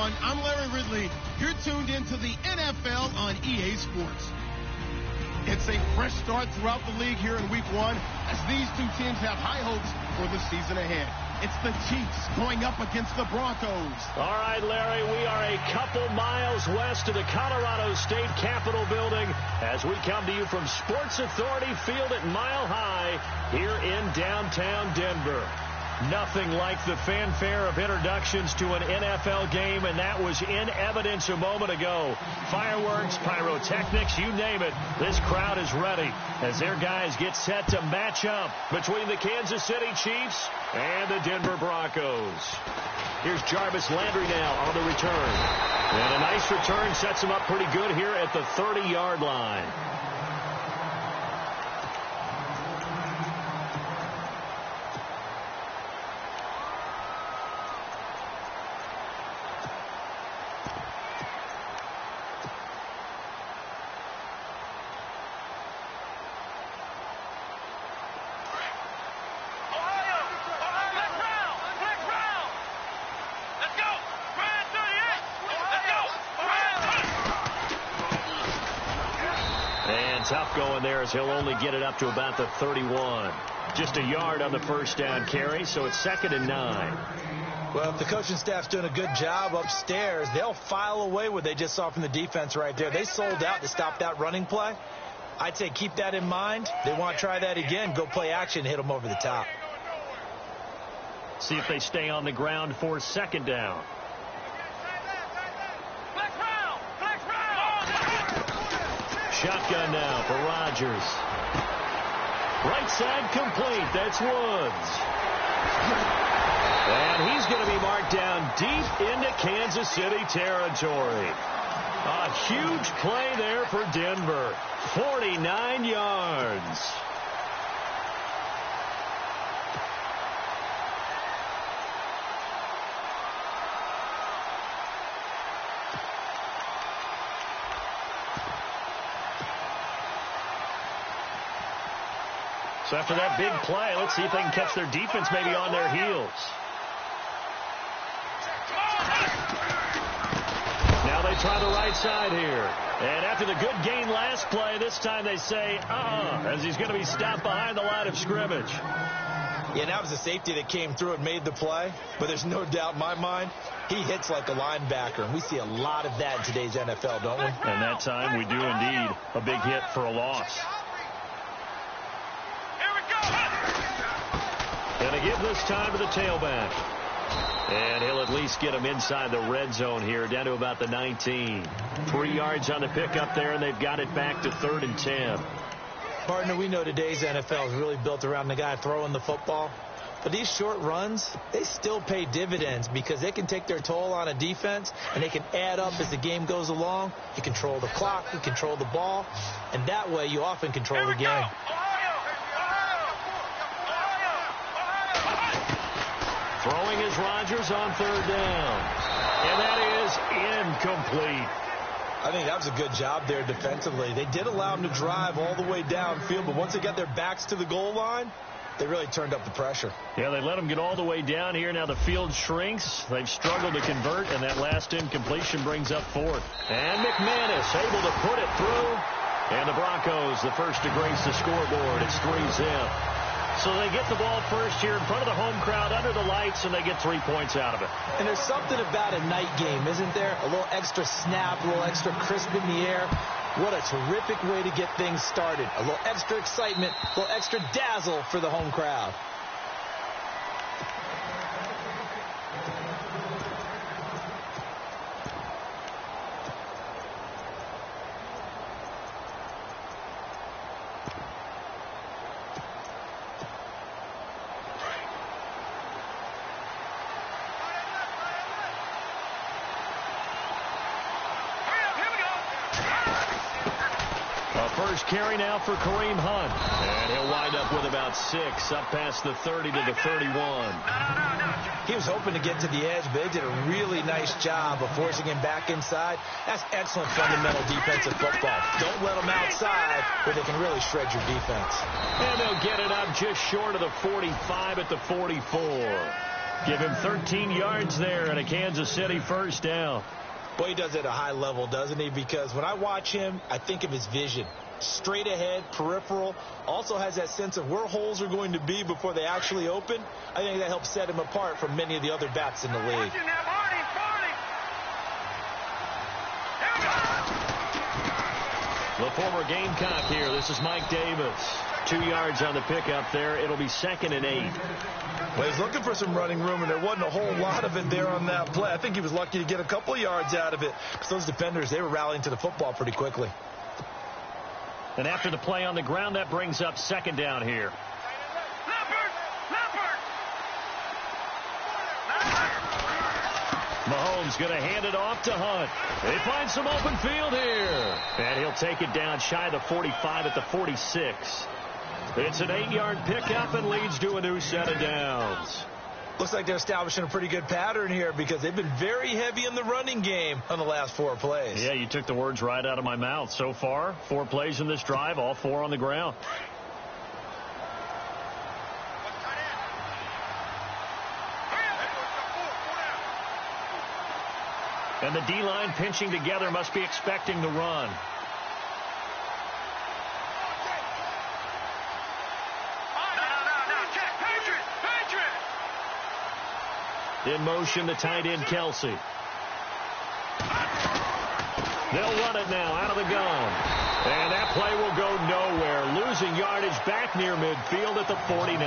everyone. I'm Larry Ridley. You're tuned into the NFL on EA Sports. It's a fresh start throughout the league here in Week 1 as these two teams have high hopes for the season ahead. It's the Chiefs going up against the Broncos. All right, Larry, we are a couple miles west of the Colorado State Capitol building as we come to you from Sports Authority Field at Mile High here in downtown Denver. Nothing like the fanfare of introductions to an NFL game, and that was in evidence a moment ago. Fireworks, pyrotechnics, you name it. This crowd is ready as their guys get set to match up between the Kansas City Chiefs and the Denver Broncos. Here's Jarvis Landry now on the return. And a nice return sets him up pretty good here at the 30-yard line. Tough going there as he'll only get it up to about the 31. Just a yard on the first down carry, so it's 2nd and 9. Well, if the coaching staff's doing a good job upstairs, they'll file away what they just saw from the defense right there. They sold out to stop that running play. I'd say keep that in mind. They want to try that again. Go play action, hit them over the top. See if they stay on the ground for 2nd down. Shotgun now for Rodgers. Right side complete. That's Woods. And he's going to be marked down deep into Kansas City territory. A huge play there for Denver. 49 yards. So after that big play, let's see if they can catch their defense maybe on their heels. Now they try the right side here. And after the good gain last play, this time they say, as he's going to be stopped behind the line of scrimmage. Yeah, that was a safety that came through and made the play. But there's no doubt in my mind, he hits like a linebacker. And we see a lot of that in today's NFL, don't we? And that time we do indeed. A big hit for a loss. And a give this time to the tailback. And he'll at least get him inside the red zone here, down to about the 19. 3 yards on the pickup there, and they've got it back to 3rd and 10. Partner, we know today's NFL is really built around the guy throwing the football. But these short runs, they still pay dividends because they can take their toll on a defense, and they can add up as the game goes along. You control the clock, you control the ball, and that way you often control the game. Throwing is Rodgers on 3rd down. And that is incomplete. I think that was a good job there defensively. They did allow him to drive all the way downfield, but once they got their backs to the goal line, they really turned up the pressure. Yeah, they let him get all the way down here. Now the field shrinks. They've struggled to convert, and that last incompletion brings up 4th. And McManus able to put it through. And the Broncos, the first to grace the scoreboard. It's 3-zip. So they get the ball first here in front of the home crowd under the lights, and they get 3 points out of it. And there's something about a night game, isn't there? A little extra snap, a little extra crisp in the air. What a terrific way to get things started. A little extra excitement, a little extra dazzle for the home crowd. First carry now for Kareem Hunt. And he'll wind up with about 6, up past the 30 to the 31. He was hoping to get to the edge, but they did a really nice job of forcing him back inside. That's excellent fundamental defensive football. Don't let them outside where they can really shred your defense. And they'll get it up just short of the 45 at the 44. Give him 13 yards there and a Kansas City first down. Well, he does it at a high level, doesn't he? Because when I watch him, I think of his vision. Straight ahead, peripheral, also has that sense of where holes are going to be before they actually open. I think that helps set him apart from many of the other backs in the league. The former Gamecock here. This is Mike Davis. 2 yards on the pickup there. It'll be 2nd and 8. Well, he's looking for some running room, and there wasn't a whole lot of it there on that play. I think he was lucky to get a couple of yards out of it because those defenders, they were rallying to the football pretty quickly. And after the play on the ground, that brings up 2nd down here. Mahomes going to hand it off to Hunt. They find some open field here. And he'll take it down shy of the 45 at the 46. It's an 8-yard pickup and leads to a new set of downs. Looks like they're establishing a pretty good pattern here because they've been very heavy in the running game on the last 4 plays. Yeah, you took the words right out of my mouth. So far, 4 plays in this drive, all 4 on the ground. And the D-line pinching together must be expecting the run. In motion, the tight end, Kelsey. They'll run it now out of the gun. And that play will go nowhere. Losing yardage back near midfield at the 49.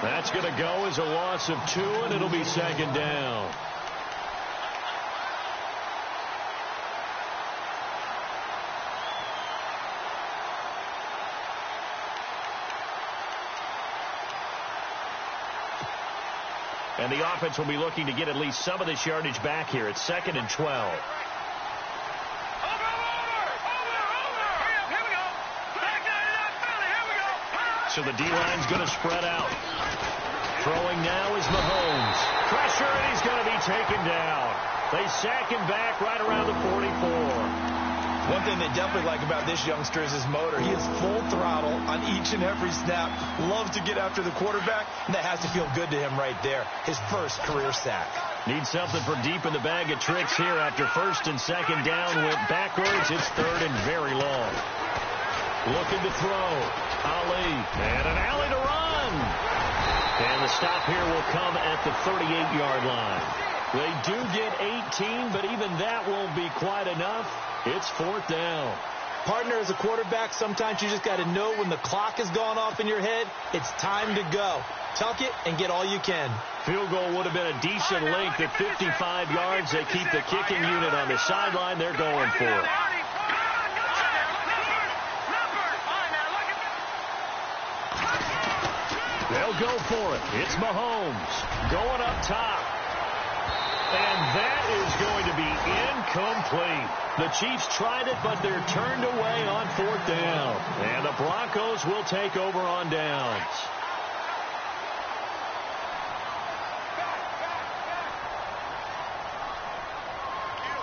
That's going to go as a loss of 2, and it'll be 2nd down. And the offense will be looking to get at least some of this yardage back here. It's 2nd and 12. So the D-line's going to spread out. Throwing now is Mahomes. Pressure, and he's going to be taken down. They sack him back right around the 44. One thing they definitely like about this youngster is his motor. He is full throttle on each and every snap. Loves to get after the quarterback, and that has to feel good to him right there. His first career sack. Needs something for deep in the bag of tricks here after 1st and 2nd down. Went backwards. It's 3rd and very long. Looking to throw. Ali. And an alley to run. And the stop here will come at the 38-yard line. They do get 18, but even that won't be quite enough. It's 4th down. Partner, as a quarterback, sometimes you just got to know when the clock has gone off in your head, it's time to go. Tuck it and get all you can. Field goal would have been a decent length at 55 yards. They keep the kicking unit on the sideline. They're going for it. They'll go for it. It's Mahomes going up top. And that is going to be incomplete. The Chiefs tried it, but they're turned away on 4th down. And the Broncos will take over on downs.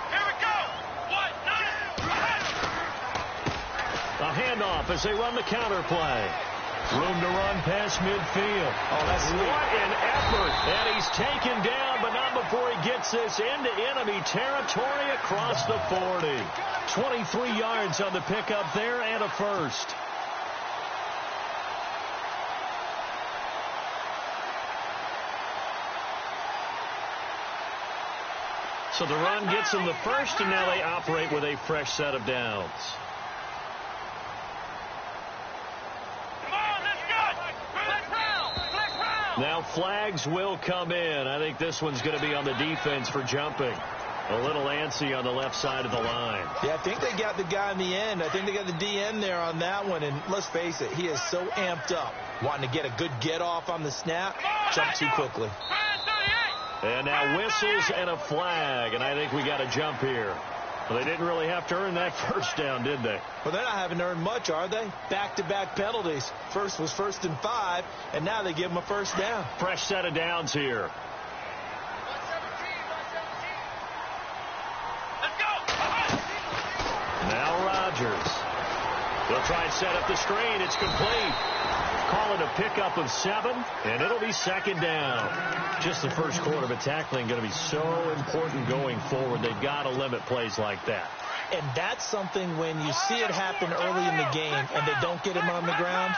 Here we go. A handoff as they run the counter play. Room to run past midfield. Oh, that's sweet. What an effort. And he's taken down, but not before he gets this into enemy territory across the 40. 23 yards on the pickup there and a first. So the run gets them the first, and now they operate with a fresh set of downs. Now flags will come in. I think this one's going to be on the defense for jumping. A little antsy on the left side of the line. Yeah, I think they got the guy in the end. I think they got the DN there on that one. And let's face it, he is so amped up, wanting to get a good get-off on the snap, jump too quickly. And now whistles and a flag, and I think we got a jump here. Well, they didn't really have to earn that first down, did they? Well, they're not having to earn much, are they? Back-to-back penalties. First was 1st and 5, and now they give them a first down. Fresh set of downs here. Now Rodgers. They'll try and set up the screen. It's complete. Call it a pickup of 7, and it'll be second down. Just the first quarter, but tackling going to be so important going forward. They've got to limit plays like that. And that's something when you see it happen early in the game and they don't get him on the ground,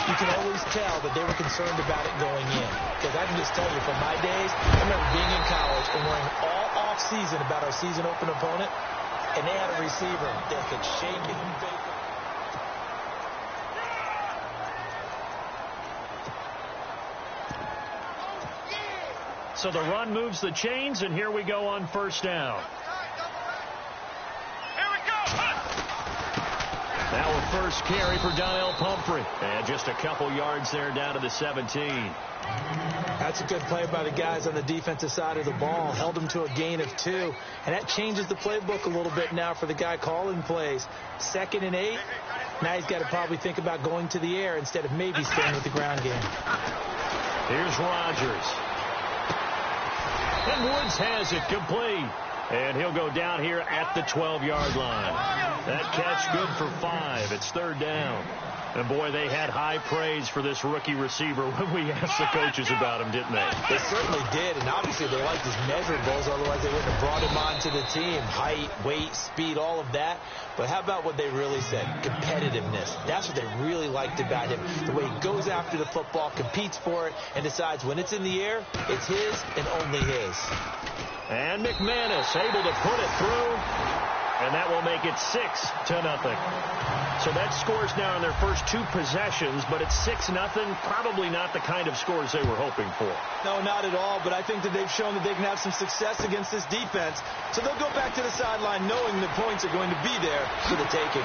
you can always tell that they were concerned about it going in. Because I can just tell you, from my days, I remember being in college and worrying all off-season about our season open opponent, and they had a receiver that could shake it and fake it. So the run moves the chains, and here we go on first down. Now a first carry for Donnell Pumphrey. And just a couple yards there down to the 17. That's a good play by the guys on the defensive side of the ball. Held them to a gain of 2. And that changes the playbook a little bit now for the guy calling plays. 2nd and 8. Now he's got to probably think about going to the air instead of maybe staying with the ground game. Here's Rodgers. And Woods has it complete. And he'll go down here at the 12-yard line. That catch good for 5. It's 3rd down. And, boy, they had high praise for this rookie receiver when we asked the coaches about him, didn't they? They certainly did, and obviously they liked his measurables, otherwise they wouldn't have brought him onto the team. Height, weight, speed, all of that. But how about what they really said? Competitiveness. That's what they really liked about him. The way he goes after the football, competes for it, and decides when it's in the air, it's his and only his. And McManus able to put it through. And that will make it 6-0. So that scores now in their first 2 possessions, but it's 6-0. Probably not the kind of scores they were hoping for. No, not at all, but I think that they've shown that they can have some success against this defense. So they'll go back to the sideline knowing the points are going to be there for the taking.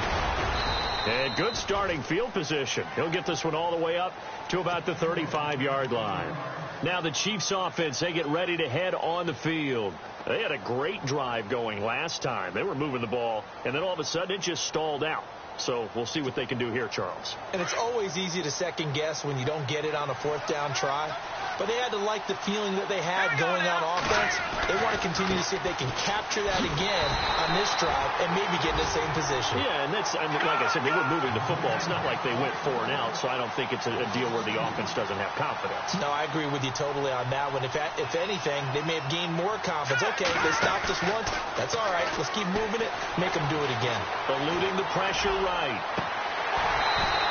And good starting field position. He'll get this one all the way up to about the 35-yard line. Now the Chiefs offense, they get ready to head on the field. They had a great drive going last time. They were moving the ball, and then all of a sudden it just stalled out. So we'll see what they can do here, Charles. And it's always easy to second guess when you don't get it on a 4th down try. But they had to like the feeling that they had going on offense. They want to continue to see if they can capture that again on this drive and maybe get in the same position. Yeah, and that's, I mean, like I said, they were moving the football. It's not like they went 4 and out, so I don't think it's a deal where the offense doesn't have confidence. No, I agree with you totally on that one. If anything, they may have gained more confidence. Okay, they stopped us once. That's all right. Let's keep moving it. Make them do it again. Eluding the pressure right.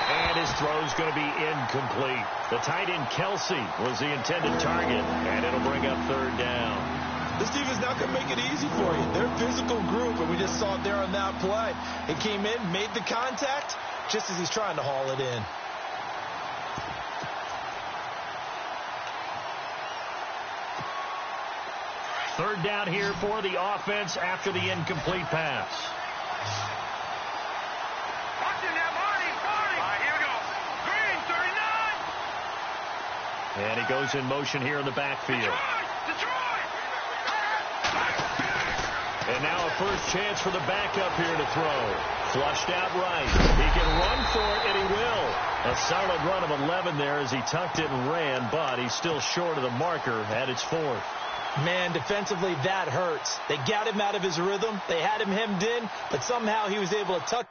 And his throw's going to be incomplete. The tight end, Kelsey, was the intended target, and it'll bring up 3rd down. This defense not going to make it easy for you. They're a physical group, and we just saw it there on that play. It came in, made the contact, just as he's trying to haul it in. Third down here for the offense after the incomplete pass. And he goes in motion here in the backfield. And now a first chance for the backup here to throw. Flushed out right. He can run for it, and he will. A solid run of 11 there as he tucked it and ran, but he's still short of the marker at its 4th. Man, defensively, that hurts. They got him out of his rhythm. They had him hemmed in, but somehow he was able to tuck.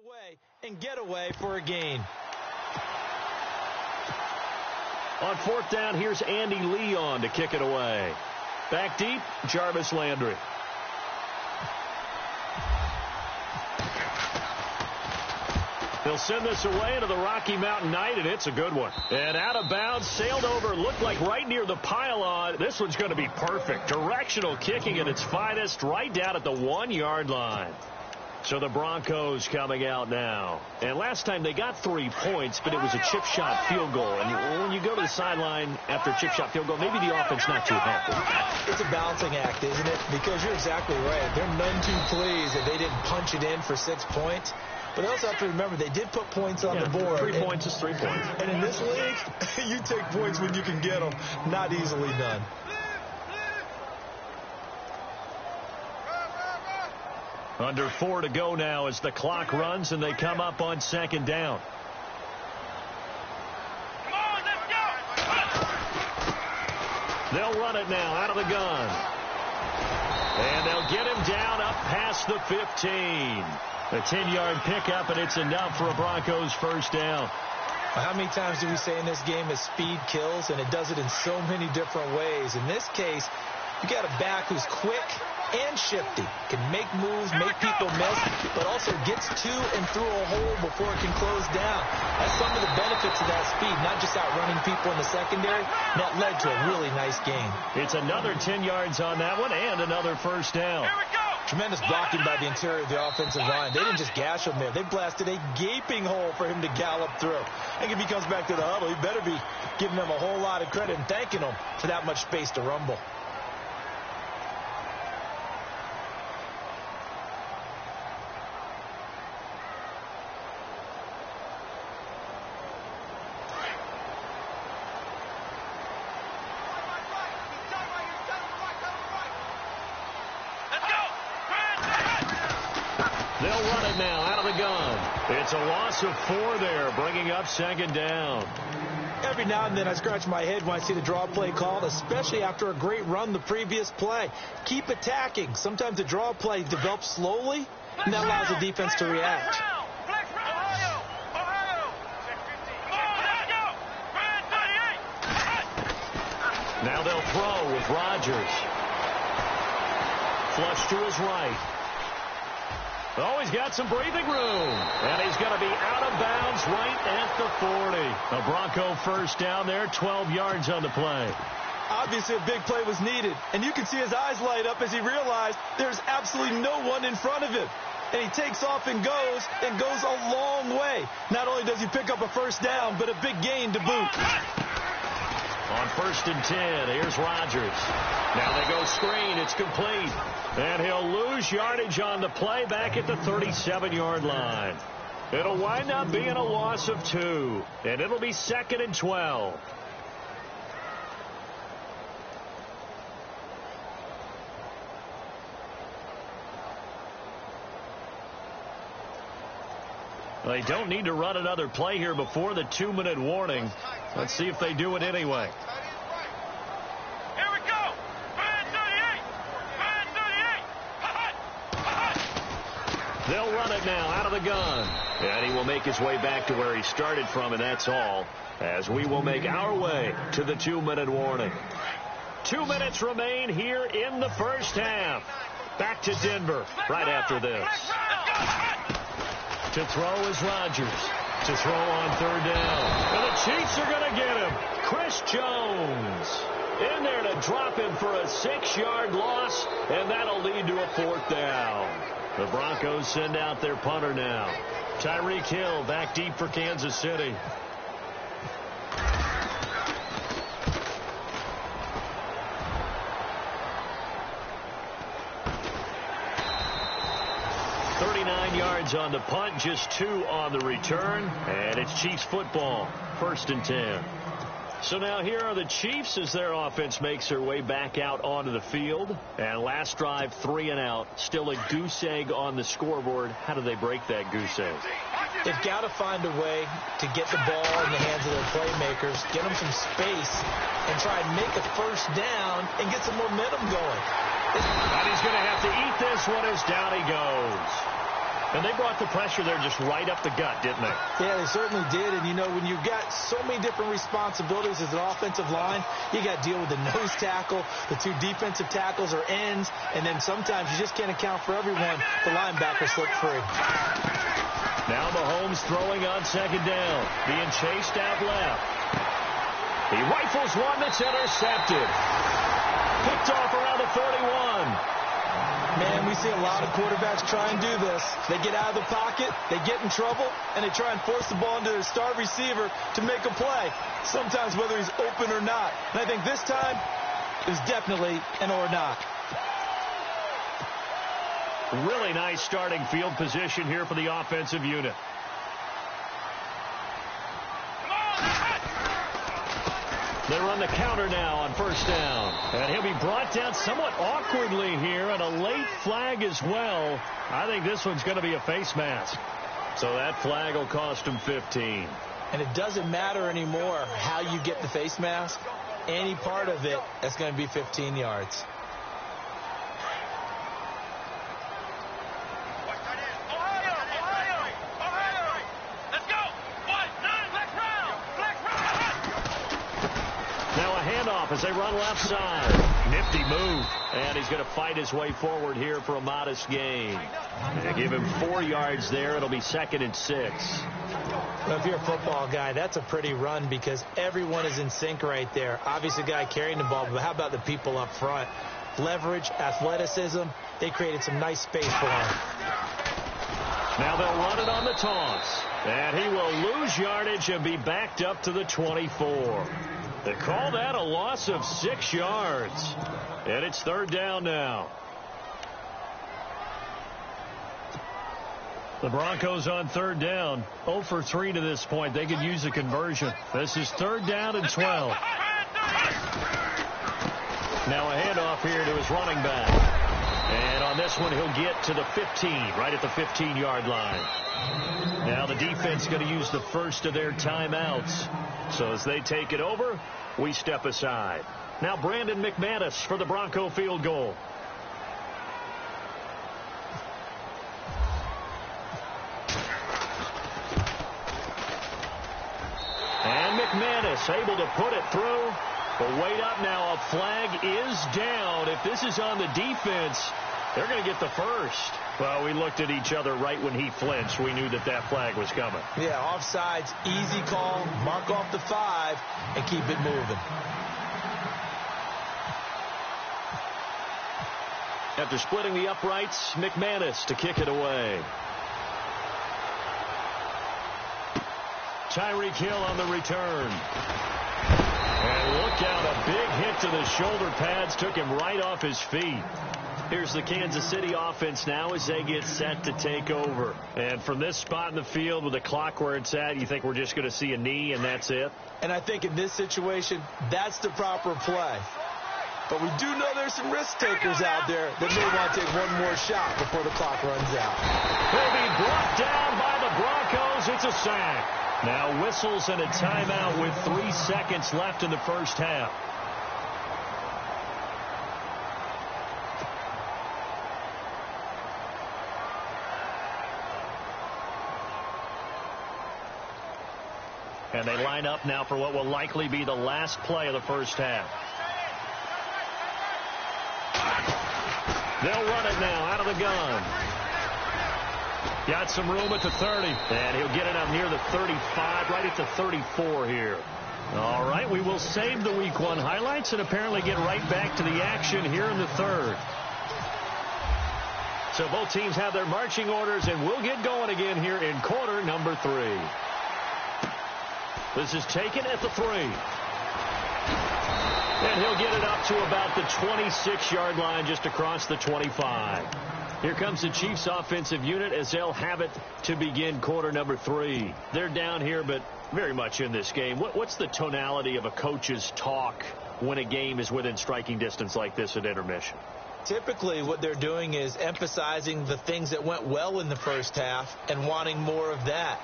Away and get away for a gain. On 4th down, here's Andy Leon to kick it away. Back deep, Jarvis Landry. He'll They'll send this away into the Rocky Mountain Night, and it's a good one. And out of bounds, sailed over, looked like right near the pylon. This one's going to be perfect. Directional kicking at its finest, right down at the 1-yard line. So the Broncos coming out now. And last time they got 3 points, but it was a chip shot field goal. And when you go to the sideline after a chip shot field goal, maybe the offense not too happy. It's a balancing act, isn't it? Because you're exactly right. They're none too pleased that they didn't punch it in for 6 points. But they also have to remember they did put points on the board. 3 points is 3 points. And in this league, you take points when you can get them. Not easily done. Under 4 to go now as the clock runs and they come up on 2nd down. Come on, let's go. They'll run it now out of the gun. And they'll get him down up past the 15. A 10-yard pickup, and it's enough for a Broncos first down. How many times do we say in this game that speed kills, and it does it in so many different ways? In this case, you got a back who's quick and shifty, can make moves, make people miss, but also gets to and through a hole before it can close down. That's some of the benefits of that speed, not just outrunning people in the secondary. That led to a really nice game. It's another 10 yards on that one and another first down. Here we go. Tremendous blocking by the interior of the offensive line. They didn't just gash him there. They blasted a gaping hole for him to gallop through. I think if he comes back to the huddle, he better be giving them a whole lot of credit and thanking them for that much space to rumble. They'll run it now out of the gun. It's a loss of 4 there, bringing up 2nd down. Every now and then I scratch my head when I see the draw play called, especially after a great run the previous play. Keep attacking. Sometimes the draw play develops slowly, and that allows the defense to react. Now they'll throw with Rodgers. Flush to his right. Oh, he's got some breathing room. And he's going to be out of bounds right at the 40. A Bronco first down there, 12 yards on the play. Obviously, a big play was needed. And you can see his eyes light up as he realized there's absolutely no one in front of him. And he takes off and goes a long way. Not only does he pick up a first down, but a big gain to boot. On 1st and 10, here's Rodgers. Now they go screen. It's complete. And he'll lose yardage on the play back at the 37-yard line. It'll wind up being a loss of 2. And it'll be 2nd and 12. They don't need to run another play here before the 2-minute warning. Let's see if they do it anyway. Here we go. Man 38. Man 38. They'll run it now out of the gun. And he will make his way back to where he started from, and that's all. As we will make our way to the 2-minute warning. 2 minutes remain here in the first half. Back to Denver right after this. To throw is Rodgers. To throw on 3rd down. And the Chiefs are going to get him. Chris Jones in there to drop him for a 6-yard loss, and that'll lead to a 4th down. The Broncos send out their punter now. Tyreek Hill back deep for Kansas City. Yards on the punt, just 2 on the return, and it's Chiefs football, 1st and 10. So now here are the Chiefs as their offense makes their way back out onto the field. And last drive, 3 and out. Still a goose egg on the scoreboard. How do they break that goose egg? They've got to find a way to get the ball in the hands of their playmakers, get them some space, and try and make a first down and get some momentum going. And he's going to have to eat this one as down he goes. And they brought the pressure there just right up the gut, didn't they? Yeah, they certainly did. And, you know, when you've got so many different responsibilities as an offensive line, you got to deal with the nose tackle, the 2 defensive tackles or ends, and then sometimes you just can't account for everyone. The linebacker slipped free. Now Mahomes throwing on second down. Being chased out left. He rifles one that's intercepted. Picked off around the 31. Man, we see a lot of quarterbacks try and do this. They get out of the pocket, they get in trouble, and they try and force the ball into their star receiver to make a play, sometimes whether he's open or not. And I think this time, it was definitely an or not. Really nice starting field position here for the offensive unit. They run the counter now on first down. And he'll be brought down somewhat awkwardly here, and a late flag as well. I think this one's going to be a face mask. So that flag will cost him 15. And it doesn't matter anymore how you get the face mask. Any part of it, that's going to be 15 yards. As they run left side. Nifty move. And he's going to fight his way forward here for a modest gain. And give him 4 yards there. It'll be 2nd and 6. Well, if you're a football guy, that's a pretty run because everyone is in sync right there. Obviously, the guy carrying the ball, but how about the people up front? Leverage, athleticism. They created some nice space for him. Now they'll run it on the toss. And he will lose yardage and be backed up to the 24. They call that a loss of 6 yards. And it's 3rd down now. The Broncos on 3rd down. 0 for 3 to this point. They could use a conversion. This is 3rd down and 12. Now a handoff here to his running back. And on this one, he'll get to the 15, right at the 15-yard line. Now the defense going to use the first of their timeouts. So as they take it over, we step aside. Now Brandon McManus for the Bronco field goal. And McManus able to put it through. But wait up now, a flag is down. If this is on the defense, they're going to get the first. Well, we looked at each other right when he flinched. We knew that that flag was coming. Yeah, offsides, easy call, mark off the 5, and keep it moving. After splitting the uprights, McManus to kick it away. Tyreek Hill on the return. And look out, a big hit to the shoulder pads took him right off his feet. Here's the Kansas City offense now as they get set to take over. And from this spot in the field with the clock where it's at, you think we're just going to see a knee and that's it? And I think in this situation, that's the proper play. But we do know there's some risk takers out there that may want to take one more shot before the clock runs out. He'll be brought down by the Broncos. It's a sack. Now whistles and a timeout with 3 seconds left in the first half. And they line up now for what will likely be the last play of the first half. They'll run it now out of the gun. Got some room at the 30. And he'll get it up near the 35, right at the 34 here. All right, we will save the Week 1 highlights and apparently get right back to the action here in the 3rd. So both teams have their marching orders, and we'll get going again here in quarter number 3. This is taken at the 3. And he'll get it up to about the 26-yard line, just across the 25. Here comes the Chiefs offensive unit as they'll have it to begin quarter number 3. They're down here, but very much in this game. What's the tonality of a coach's talk when a game is within striking distance like this at intermission? Typically, what they're doing is emphasizing the things that went well in the first half and wanting more of that.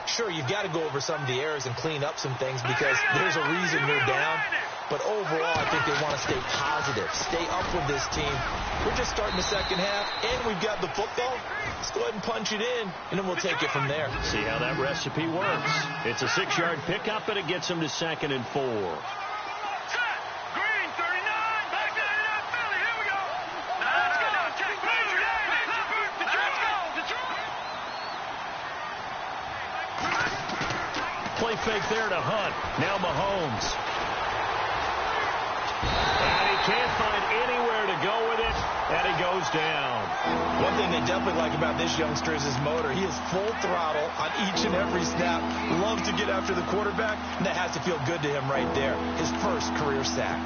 Sure, you've got to go over some of the errors and clean up some things because there's a reason you're down. But overall, I think they want to stay positive, stay up with this team. We're just starting the second half, and we've got the football. Let's go ahead and punch it in, and then we'll take it from there. See how that recipe works. It's a 6-yard pickup, and it gets them to 2nd and 4. there to Hunt. Now Mahomes. And he can't find anywhere to go with it, and he goes down. One thing they definitely like about this youngster is his motor. He is full throttle on each and every snap. Loves to get after the quarterback, and that has to feel good to him right there. His first career sack.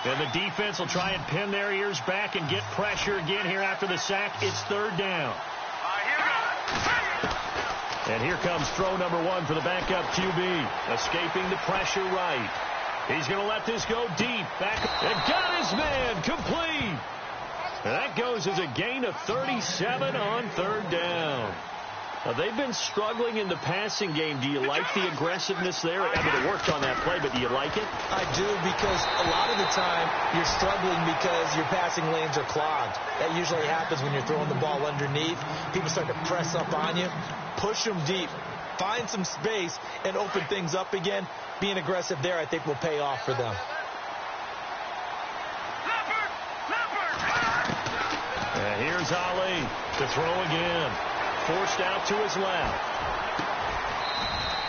And the defense will try and pin their ears back and get pressure again here after the sack. It's third down. And here comes throw number one for the backup QB. Escaping the pressure right. He's going to let this go deep. Back and got his man complete. And that goes as a gain of 37 on third down. Now, they've been struggling in the passing game. Do you like the aggressiveness there? I mean, it worked on that play, but do you like it? I do, because a lot of the time you're struggling because your passing lanes are clogged. That usually happens when you're throwing the ball underneath. People start to press up on you. Push them deep. Find some space and open things up again. Being aggressive there, I think, will pay off for them. And here's Ali to throw again. Forced out to his left.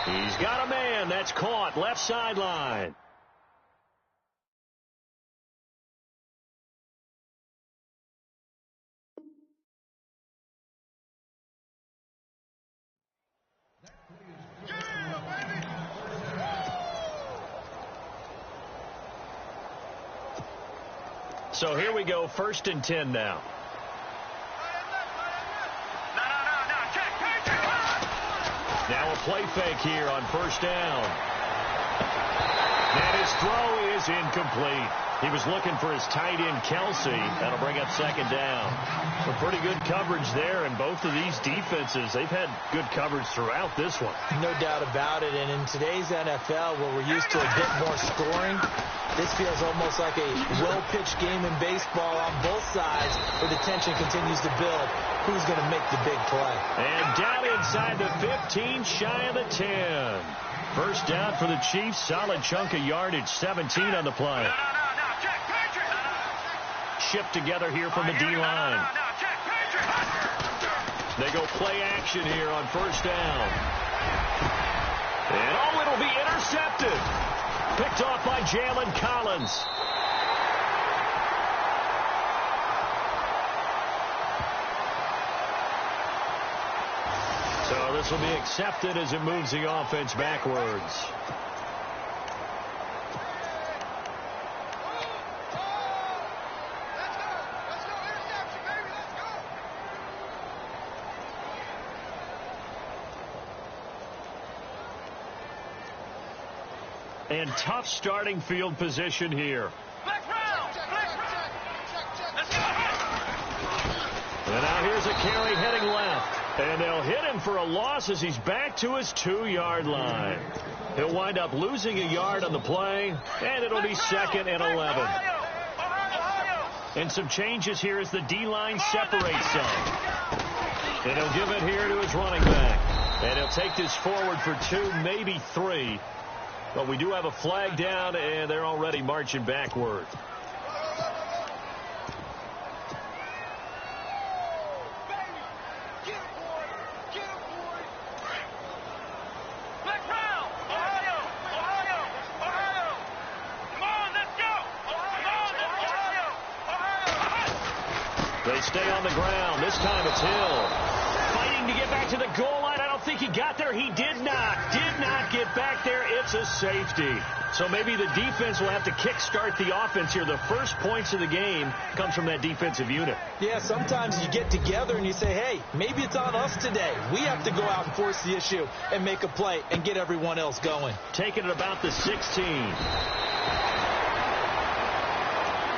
He's got a man. That's caught. Left sideline. So here we go. 1st and 10 now. Now a play fake here on 1st down. And his throw is incomplete. He was looking for his tight end, Kelsey. That'll bring up 2nd down. Some pretty good coverage there, and both of these defenses, they've had good coverage throughout this one. No doubt about it. And in today's NFL, where we're used to a bit more scoring, this feels almost like a well-pitched game in baseball on both sides, where the tension continues to build. Who's going to make the big play? And down inside the 15, shy of the 10. 1st down for the Chiefs. Solid chunk of yardage. 17 on the play. Shipped together here from the D-line. They go play action here on 1st down. And it'll be intercepted. Picked off by Jalen Collins. So this will be accepted as it moves the offense backwards. And tough starting field position here. And now here's a carry heading left. And they'll hit him for a loss as he's back to his 2-yard line. He'll wind up losing a yard on the play, and it'll be 2nd and 11. And some changes here as the D-line separates some. And he'll give it here to his running back. And he'll take this forward for 2, maybe 3. But we do have a flag down, and they're already marching backward. They stay on the ground. This time it's Hill. Fighting to get back to the goal line. I don't think he got there. He did not. Did not get back there. It's a safety. So maybe the defense will have to kickstart the offense here. The first points of the game comes from that defensive unit. Yeah, sometimes you get together and you say, hey, maybe it's on us today. We have to go out and force the issue and make a play and get everyone else going. Taking it about the 16.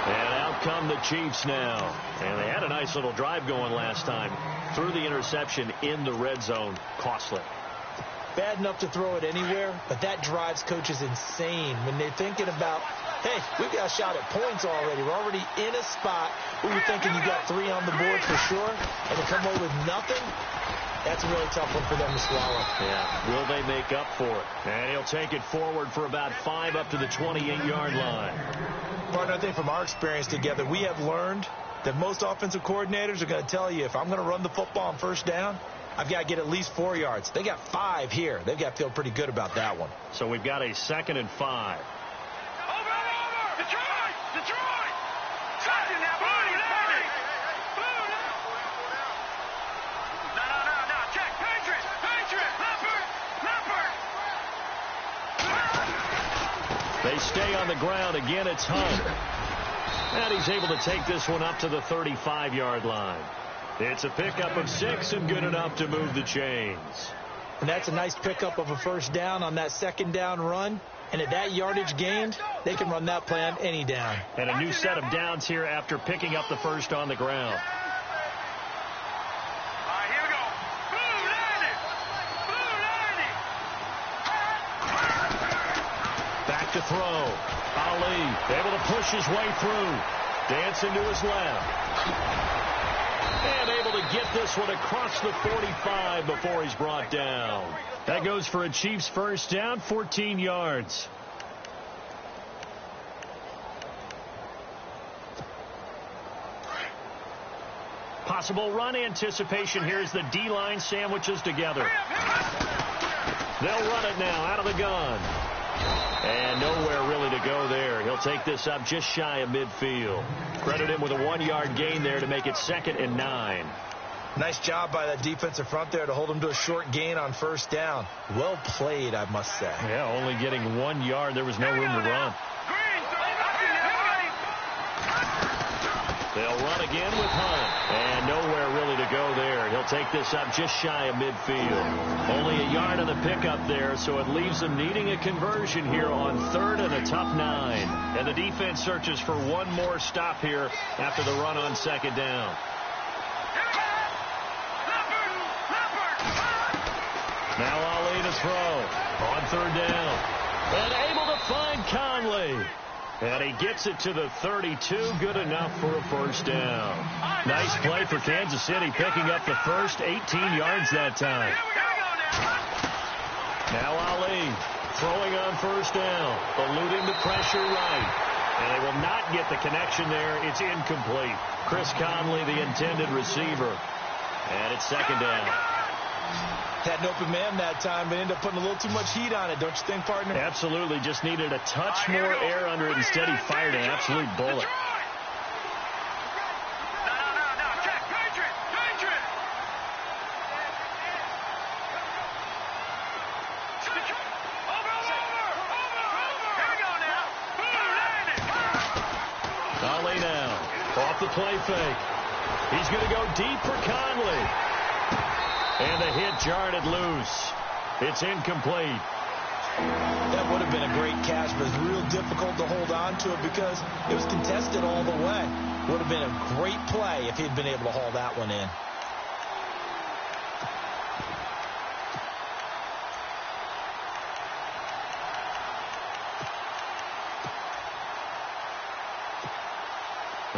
And out come the Chiefs now. And they had a nice little drive going last time. Threw the interception in the red zone. Costly. Bad enough to throw it anywhere, but that drives coaches insane when they're thinking about, hey, we've got a shot at points already. We're already in a spot where you're thinking you got 3 on the board for sure, and to come away with nothing, that's a really tough one for them to swallow. Yeah, will they make up for it? And he'll take it forward for about 5 up to the 28-yard line. Partner, I think from our experience together, we have learned that most offensive coordinators are going to tell you, if I'm going to run the football on first down, I've got to get at least 4 yards. They got 5 here. They've got to feel pretty good about that one. So we've got a 2nd and 5. Over! Detroit! Detroit! Touching that body! No. Check! Patriot! Leopard! They stay on the ground. Again, it's Hunt. And he's able to take this one up to the 35-yard line. It's a pickup of 6 and good enough to move the chains. And that's a nice pickup of a first down on that 2nd down run. And at that yardage gained, they can run that play on any down. And a new set of downs here after picking up the first on the ground. All right, here we go. Blue 90! Back to throw. Ali able to push his way through. Dancing to his left. And able to get this one across the 45 before he's brought down. That goes for a Chiefs first down, 14 yards. Possible run anticipation here as the D-line sandwiches together. They'll run it now out of the gun. And nowhere really to go there. He'll take this up just shy of midfield. Credit him with a 1-yard gain there to make it 2nd and 9. Nice job by that defensive front there to hold him to a short gain on first down. Well played, I must say. Yeah, only getting 1 yard. There was no room to run. They'll run again with Hunt. And nowhere really to go there. He'll take this up just shy of midfield. Only a yard on the pickup there, so it leaves them needing a conversion here on 3rd and a tough 9. And the defense searches for one more stop here after the run on 2nd down. Now Ali to throw on 3rd down. And able to find Conley. And he gets it to the 32, good enough for a first down. Nice play for Kansas City, picking up the first 18 yards that time. Now Ali throwing on first down, eluding the pressure right. And they will not get the connection there. It's incomplete. Chris Conley, the intended receiver. And it's 2nd down. Had an open man that time, but ended up putting a little too much heat on it, don't you think, partner? Absolutely. Just needed a touch more air under it. Instead, he fired an absolute bullet. No. Check. Patriot! Over! Here we go now. Conley now. Off the play fake. He's going to go deep for Conley. And the hit jarred it loose. It's incomplete. That would have been a great catch, but it's real difficult to hold on to it because it was contested all the way. Would have been a great play if he'd been able to haul that one in.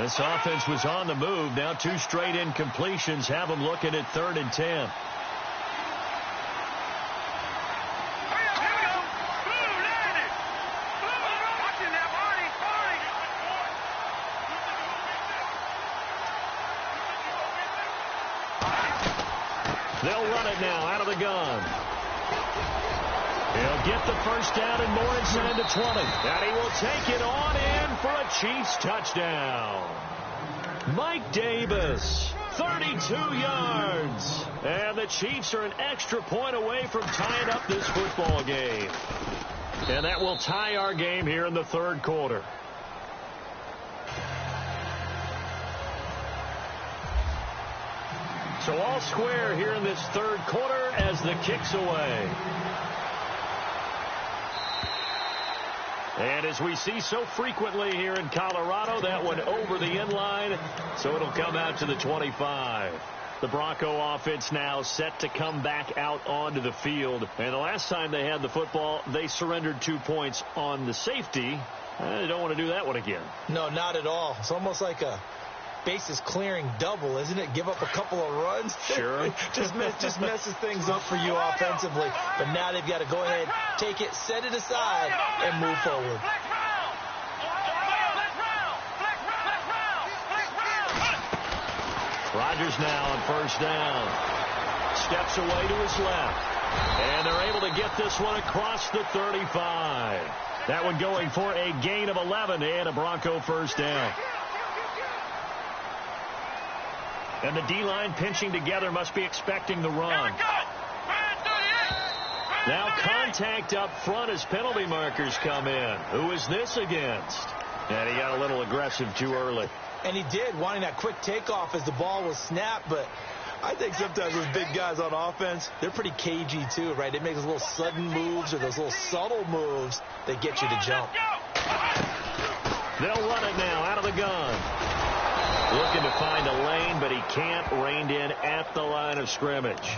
This offense was on the move. Now 2 straight incompletions have them looking at 3rd and 10. They'll run it now out of the gun. He'll get the first down and more inside the 20. And he will take it on in for a Chiefs touchdown. Mike Davis, 32 yards. And the Chiefs are an extra point away from tying up this football game. And that will tie our game here in the 3rd quarter. So all square here in this 3rd quarter as the kick's away. And as we see so frequently here in Colorado, that one over the end line, so it'll come out to the 25. The Bronco offense now set to come back out onto the field. And the last time they had the football, they surrendered 2 points on the safety. They don't want to do that one again. No, not at all. It's almost like a bases clearing double, isn't it? Give up a couple of runs. Sure. just messes things up for you offensively. But now they've got to go ahead, take it, set it aside, and move forward. Rodgers now on first down. Steps away to his left. And they're able to get this one across the 35. That one going for a gain of 11 and a Bronco first down. And the D-line pinching together must be expecting the run. Now contact up front as penalty markers come in. Who is this against? And he got a little aggressive too early. And he did, wanting that quick takeoff as the ball was snapped. But I think sometimes those big guys on offense, they're pretty cagey too, right? They make those little sudden moves or those little subtle moves that get you to jump. They'll run it now out of the gun. Looking to find a lane, but he can't. Reined in at the line of scrimmage.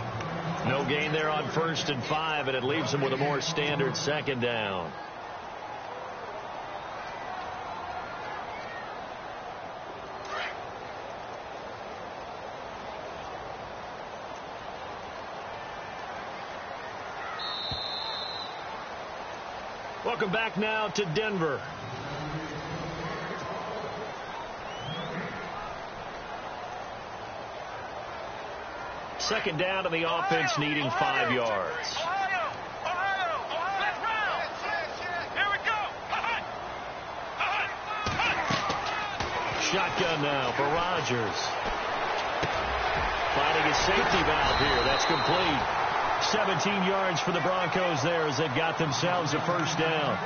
No gain there on 1st and 5, and it leaves him with a more standard second down. Welcome back now to Denver. Second down to the offense, needing 5 yards. Shotgun now for Rodgers. Finding his safety valve here. That's complete. 17 yards for the Broncos there as they've got themselves a first down.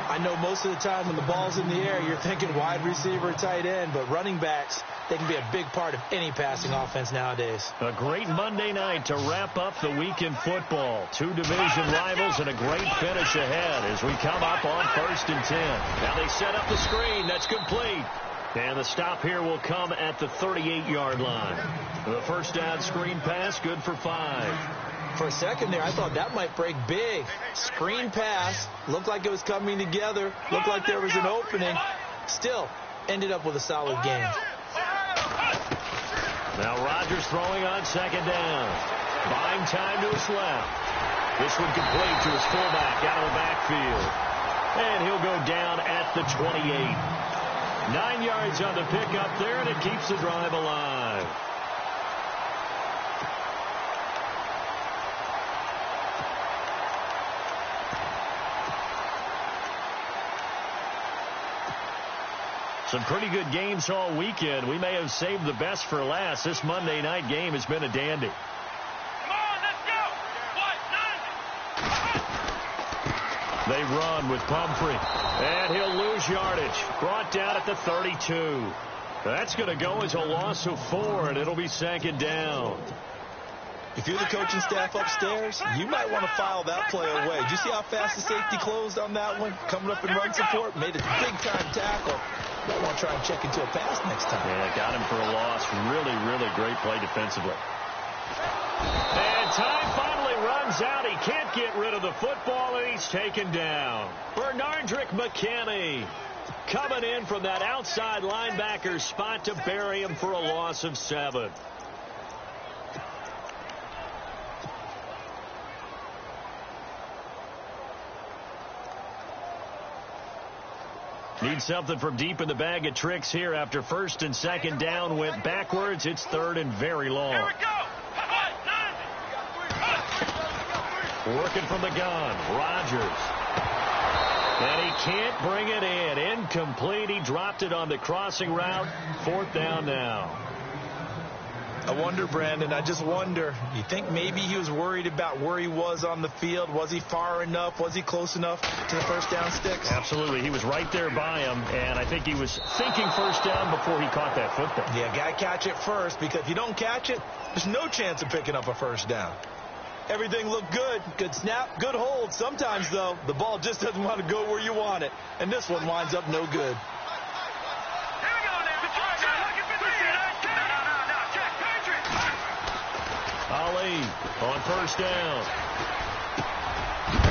I know most of the time when the ball's in the air, you're thinking wide receiver, tight end, but running backs, they can be a big part of any passing offense nowadays. A great Monday night to wrap up the week in football. 2 division rivals and a great finish ahead as we come up on 1st and 10. Now they set up the screen. That's complete. And the stop here will come at the 38-yard line. The first down screen pass, good for 5. For a second there, I thought that might break big. Screen pass, looked like it was coming together, looked like there was an opening. Still, ended up with a solid game. Now Rodgers throwing on second down. Buying time to his left. This one complete to his fullback out of the backfield. And he'll go down at the 28. 9 yards on the pickup there, and it keeps the drive alive. Some pretty good games all weekend. We may have saved the best for last. This Monday night game has been a dandy. Come on, let's go. They run with Pumphrey. And he'll lose yardage. Brought down at the 32. That's going to go as a loss of 4, and it'll be second down. If you're the coaching staff upstairs, you might want to file that play away. Did you see how fast the safety closed on that one? Coming up in run support, made a big-time tackle. Might want to try and check into a pass next time. Yeah, got him for a loss. Really, really great play defensively. And time finally runs out. He can't get rid of the football, and he's taken down. Bernardrick McKinney coming in from that outside linebacker spot to bury him for a loss of 7. Need something from deep in the bag of tricks here after 1st and 2nd down went backwards. It's 3rd and very long. Here we go. Working from the gun, Rodgers. And he can't bring it in. Incomplete. He dropped it on the crossing route. 4th down now. I wonder, Brandon, I just wonder, you think maybe he was worried about where he was on the field? Was he far enough? Was he close enough to the first down sticks? Absolutely. He was right there by him, and I think he was thinking first down before he caught that football. Yeah, got to catch it first, because if you don't catch it, there's no chance of picking up a first down. Everything looked good. Good snap, good hold. Sometimes, though, the ball just doesn't want to go where you want it, and this one winds up no good. Ali on first down.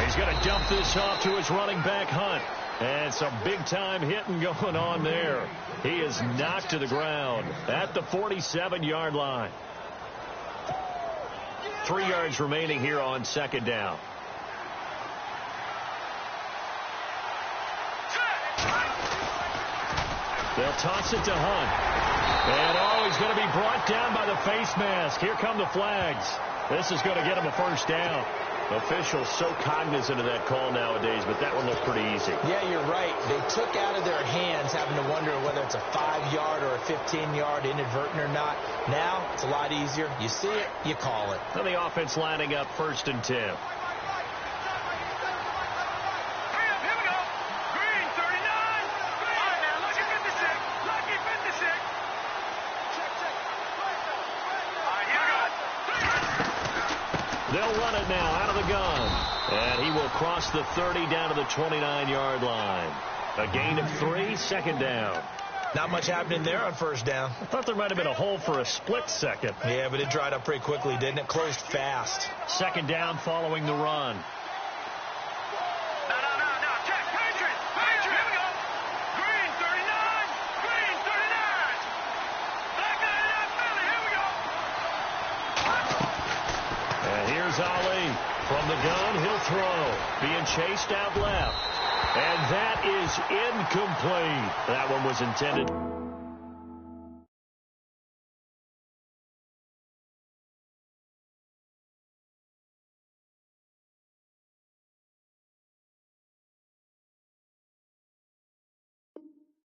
He's going to dump this off to his running back, Hunt. And some big-time hitting going on there. He is knocked to the ground at the 47-yard line. 3 yards remaining here on 2nd down. They'll toss it to Hunt. And he's going to be brought down by the face mask. Here come the flags. This is going to get him a first down. Officials so cognizant of that call nowadays, but that one looked pretty easy. Yeah, you're right. They took out of their hands having to wonder whether it's a 5-yard or a 15-yard inadvertent or not. Now, it's a lot easier. You see it, you call it. And the offense lining up 1st and 10. They'll run it now out of the gun. And he will cross the 30 down to the 29-yard line. A gain of 3, 2nd down. Not much happening there on 1st down. I thought there might have been a hole for a split second. Yeah, but it dried up pretty quickly, didn't it? Closed fast. 2nd down following the run. Ali from the gun, he'll throw. Being chased out left. And that is incomplete. That one was intended.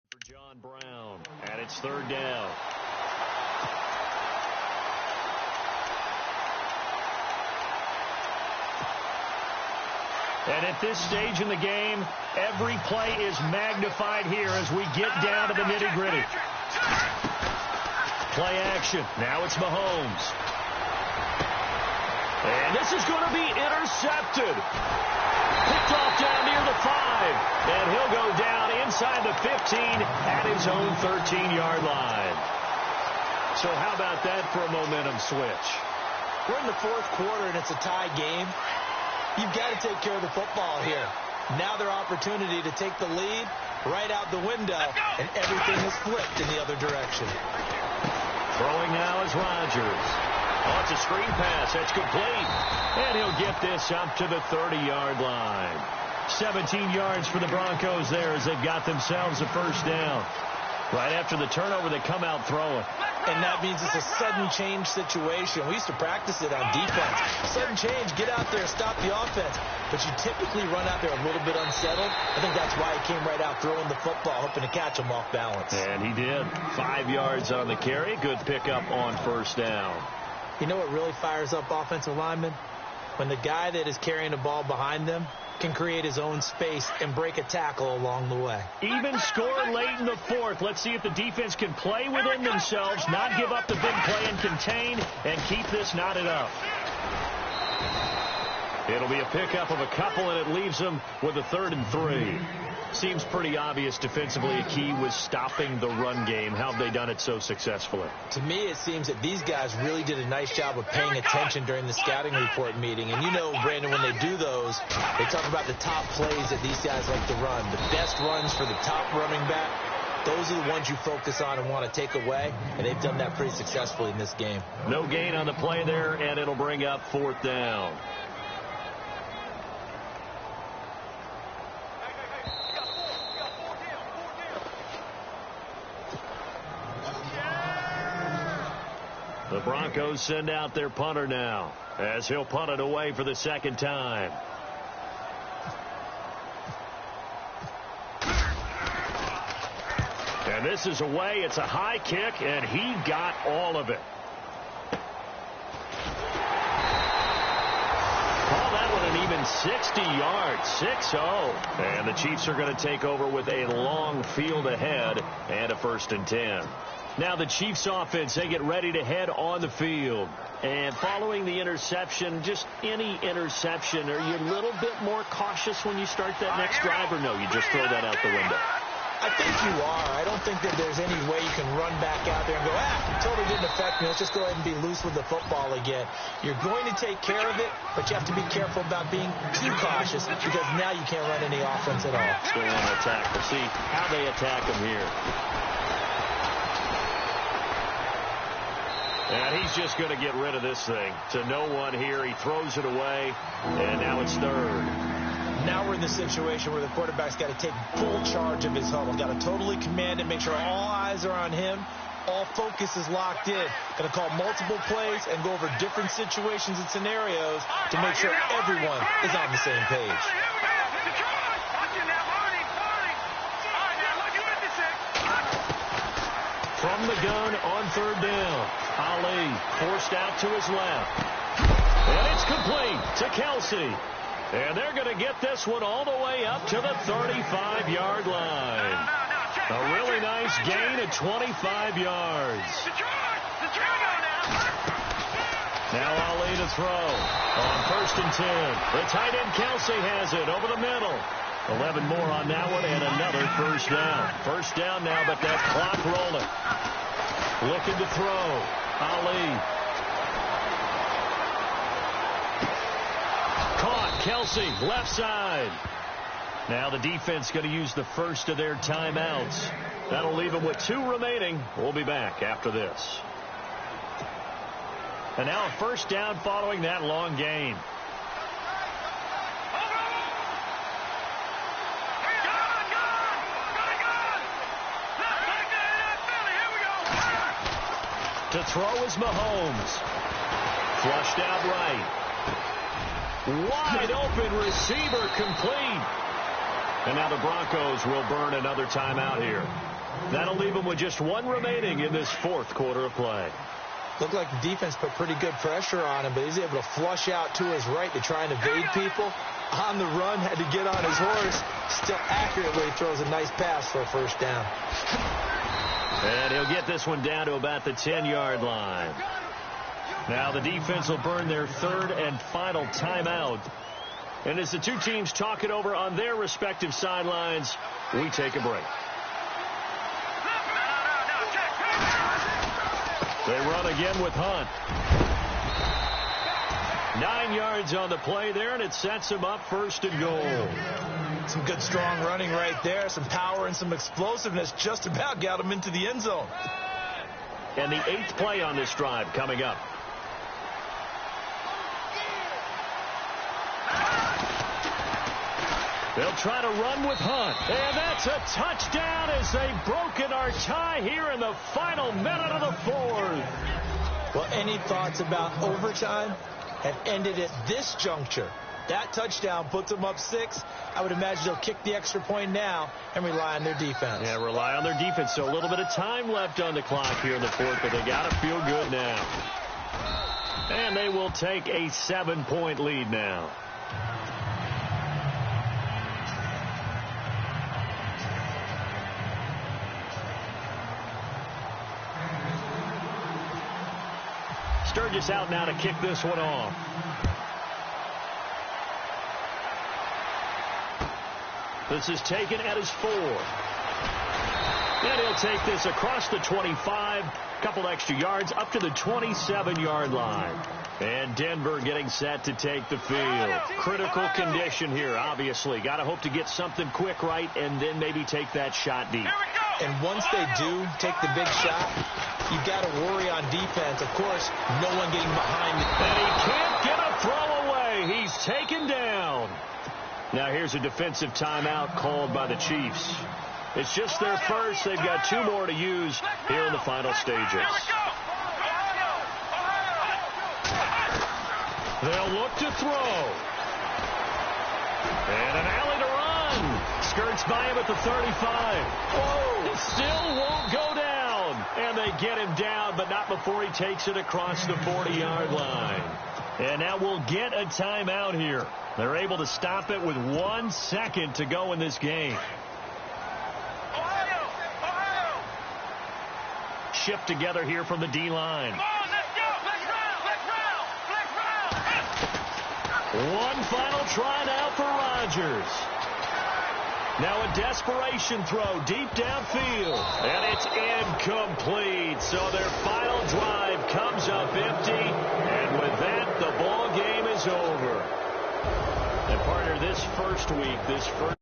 For John Brown. And it's 3rd down. And at this stage in the game, every play is magnified here as we get down to the nitty-gritty. Play action. Now it's Mahomes. And this is going to be intercepted. Picked off down near the 5. And he'll go down inside the 15 at his own 13-yard line. So how about that for a momentum switch? We're in the 4th quarter, and it's a tie game. You've got to take care of the football here. Now their opportunity to take the lead right out the window, and everything is flipped in the other direction. Throwing now is Rodgers. Oh, it's a screen pass. That's complete. And he'll get this up to the 30-yard line. 17 yards for the Broncos there as they've got themselves a 1st down. Right after the turnover, they come out throwing. And that means it's a sudden change situation. We used to practice it on defense. Sudden change, get out there, stop the offense. But you typically run out there a little bit unsettled. I think that's why he came right out throwing the football, hoping to catch him off balance. And he did. 5 yards on the carry. Good pickup on 1st down. You know what really fires up offensive linemen? When the guy that is carrying the ball behind them can create his own space and break a tackle along the way. Even score late in the 4th. Let's see if the defense can play within themselves, not give up the big play and contain, and keep this knotted up. It'll be a pickup of a couple, and it leaves them with a 3rd and 3. Seems pretty obvious defensively a key was stopping the run game. How have they done it so successfully? To me, it seems that these guys really did a nice job of paying attention during the scouting report meeting. And you know, Brandon, when they do those, they talk about the top plays that these guys like to run. The best runs for the top running back, those are the ones you focus on and want to take away. And they've done that pretty successfully in this game. No gain on the play there, and it'll bring up 4th down. The Broncos send out their punter now as he'll punt it away for the 2nd time. And this is away. It's a high kick, and he got all of it. Call that one an even 60 yards, 6-0. And the Chiefs are going to take over with a long field ahead and a 1st and 10. Now the Chiefs offense, they get ready to head on the field. And following the interception, just any interception, are you a little bit more cautious when you start that next drive, or no, you just throw that out the window? I think you are. I don't think that there's any way you can run back out there and go, totally didn't affect me. Let's just go ahead and be loose with the football again. You're going to take care of it, but you have to be careful about being too cautious because now you can't run any offense at all. Still on attack. We'll see how they attack him here. And he's just going to get rid of this thing to no one here. He throws it away, and now it's 3rd. Now we're in the situation where the quarterback's got to take full charge of his huddle. Got to totally command it, make sure all eyes are on him, all focus is locked in. Going to call multiple plays and go over different situations and scenarios to make sure everyone is on the same page. From the gun on third down, Ali forced out to his left. And it's complete to Kelsey. And they're going to get this one all the way up to the 35-yard line. A really nice gain at 25 yards. Now Ali to throw on 1st and 10. The tight end Kelsey has it over the middle. 11 more on that one and another first down. First down now, but that clock rolling. Looking to throw. Ali. Caught. Kelsey, left side. Now the defense going to use the first of their timeouts. That'll leave them with 2 remaining. We'll be back after this. And now a first down following that long gain. To throw is Mahomes. Flushed out right. Wide open receiver complete. And now the Broncos will burn another timeout here. That'll leave them with just 1 remaining in this 4th quarter of play. Looked like the defense put pretty good pressure on him, but he's able to flush out to his right to try and evade people. On the run, had to get on his horse. Still accurately throws a nice pass for a first down. And he'll get this one down to about the 10-yard line. Now the defense will burn their 3rd and final timeout. And as the 2 teams talk it over on their respective sidelines, we take a break. They run again with Hunt. 9 yards on the play there, and it sets him up 1st and goal. Some good, strong running right there. Some power and some explosiveness. Just about got him into the end zone. And the 8th play on this drive coming up. They'll try to run with Hunt. And that's a touchdown as they've broken our tie here in the final minute of the 4th. Well, any thoughts about overtime have ended at this juncture. That touchdown puts them up 6. I would imagine they'll kick the extra point now and rely on their defense. Yeah, rely on their defense. So a little bit of time left on the clock here in the 4th, but they got to feel good now. And they will take a 7-point lead now. Sturgis out now to kick this one off. This is taken at his 4. And he'll take this across the 25, couple extra yards, up to the 27-yard line. And Denver getting set to take the field. Critical condition here, obviously. Got to hope to get something quick right and then maybe take that shot deep. And once they do take the big shot, you've got to worry on defense. Of course, no one getting behind. And he can't get a throw away. He's taken down. Now here's a defensive timeout called by the Chiefs. It's just their first. They've got 2 more to use here in the final stages. They'll look to throw. And an alley to run. Skirts by him at the 35. Whoa, it still won't go down. And they get him down, but not before he takes it across the 40-yard line. And now we'll get a timeout here. They're able to stop it with 1 second to go in this game. Shift together here from the D-line. One final try now for Rodgers. Now a desperation throw deep downfield. And it's incomplete. So their final drive comes up empty. And with that, the ball game is over. And partner, this first week, this first